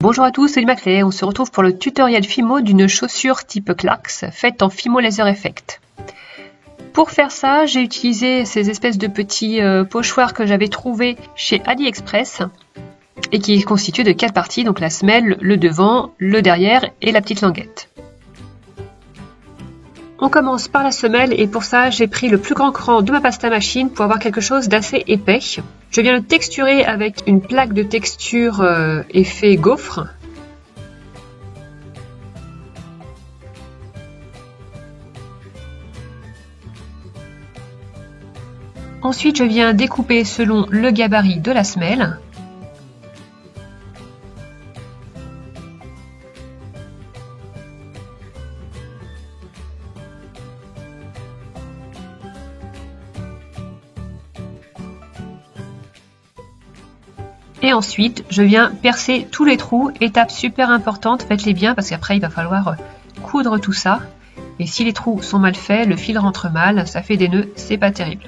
Bonjour à tous, c'est Maclay. On se retrouve pour le tutoriel Fimo d'une chaussure type Clarks faite en Fimo Laser Effect. Pour faire ça, j'ai utilisé ces espèces de petits pochoirs que j'avais trouvés chez AliExpress et qui est constitué de 4 parties, donc la semelle, le devant, le derrière et la petite languette. On commence par la semelle et pour ça j'ai pris le plus grand cran de ma pasta machine pour avoir quelque chose d'assez épais. Je viens le texturer avec une plaque de texture effet gaufre. Ensuite je viens découper selon le gabarit de la semelle. Et ensuite, je viens percer tous les trous, étape super importante, faites-les bien parce qu'après il va falloir coudre tout ça. Et si les trous sont mal faits, le fil rentre mal, ça fait des nœuds, c'est pas terrible.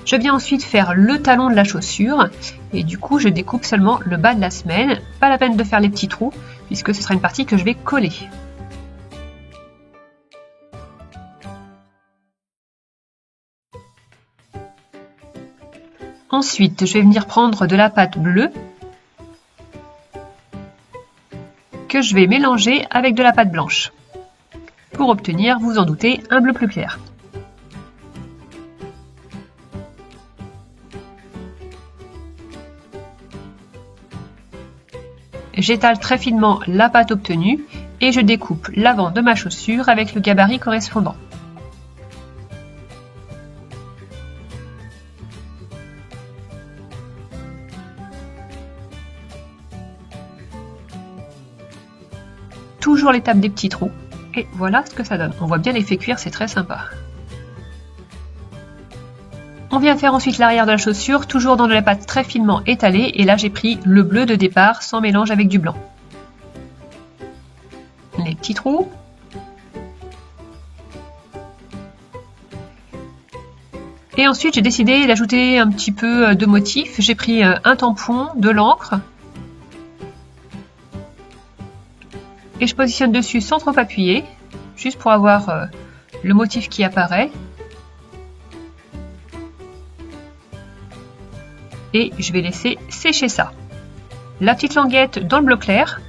Je viens ensuite faire le talon de la chaussure et du coup je découpe seulement le bas de la semelle, pas la peine de faire les petits trous puisque ce sera une partie que je vais coller. Ensuite je vais venir prendre de la pâte bleue que je vais mélanger avec de la pâte blanche pour obtenir, vous en doutez, un bleu plus clair. J'étale très finement la pâte obtenue et je découpe l'avant de ma chaussure avec le gabarit correspondant. Toujours l'étape des petits trous et voilà ce que ça donne. On voit bien l'effet cuir, c'est très sympa. On vient faire ensuite l'arrière de la chaussure, toujours dans de la pâte très finement étalée, et là j'ai pris le bleu de départ sans mélange avec du blanc. Les petits trous. Et ensuite j'ai décidé d'ajouter un petit peu de motif. J'ai pris un tampon, de l'encre, et je positionne dessus sans trop appuyer, juste pour avoir le motif qui apparaît. Et je vais laisser sécher ça. La petite languette dans le bleu clair.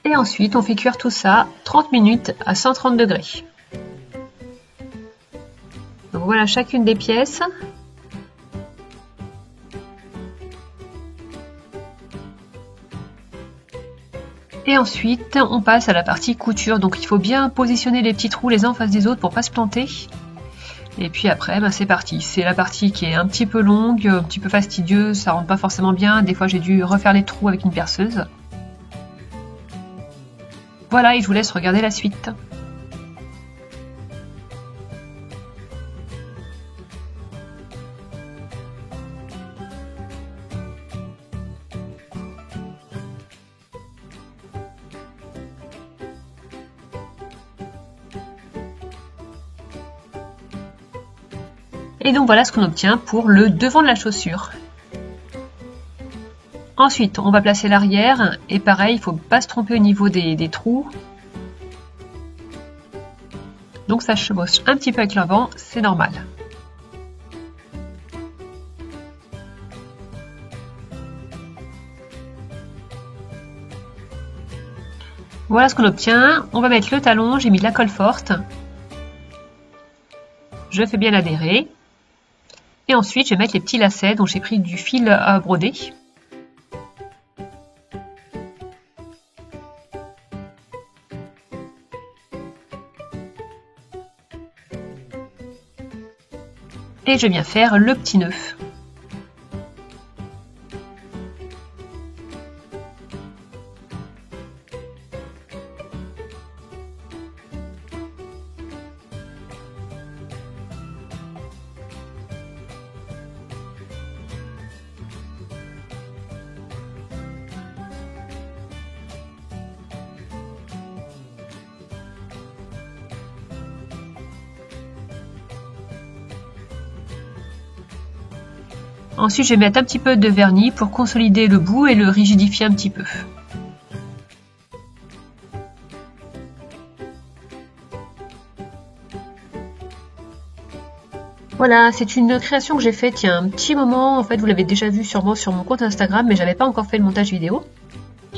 Et ensuite on fait cuire tout ça 30 minutes à 130 degrés. Donc voilà chacune des pièces. Et ensuite, on passe à la partie couture. Donc il faut bien positionner les petits trous les uns en face des autres pour pas se planter. Et puis après, c'est parti. C'est la partie qui est un petit peu longue, un petit peu fastidieuse, ça rentre pas forcément bien. Des fois, j'ai dû refaire les trous avec une perceuse. Voilà, et je vous laisse regarder la suite. Et donc voilà ce qu'on obtient pour le devant de la chaussure. Ensuite, on va placer l'arrière et pareil, il ne faut pas se tromper au niveau des trous. Donc ça chevauche un petit peu avec l'avant, c'est normal. Voilà ce qu'on obtient. On va mettre le talon, j'ai mis de la colle forte. Je fais bien adhérer. Et ensuite, je vais mettre les petits lacets dont j'ai pris du fil à broder. Et je viens faire le petit nœud. Ensuite, je vais mettre un petit peu de vernis pour consolider le bout et le rigidifier un petit peu. Voilà, c'est une création que j'ai faite il y a un petit moment. En fait, vous l'avez déjà vu sûrement sur mon compte Instagram, mais j'avais pas encore fait le montage vidéo.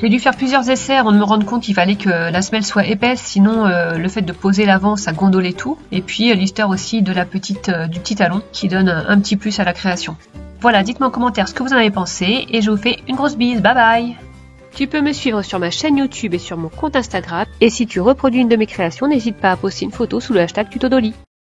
J'ai dû faire plusieurs essais avant de me rendre compte qu'il fallait que la semelle soit épaisse, sinon le fait de poser l'avant, ça gondolait tout. Et puis l'histoire aussi de du petit talon qui donne un petit plus à la création. Voilà, dites-moi en commentaire ce que vous en avez pensé et je vous fais une grosse bise, bye bye! Tu peux me suivre sur ma chaîne YouTube et sur mon compte Instagram. Et si tu reproduis une de mes créations, n'hésite pas à poster une photo sous le hashtag TutoDolly.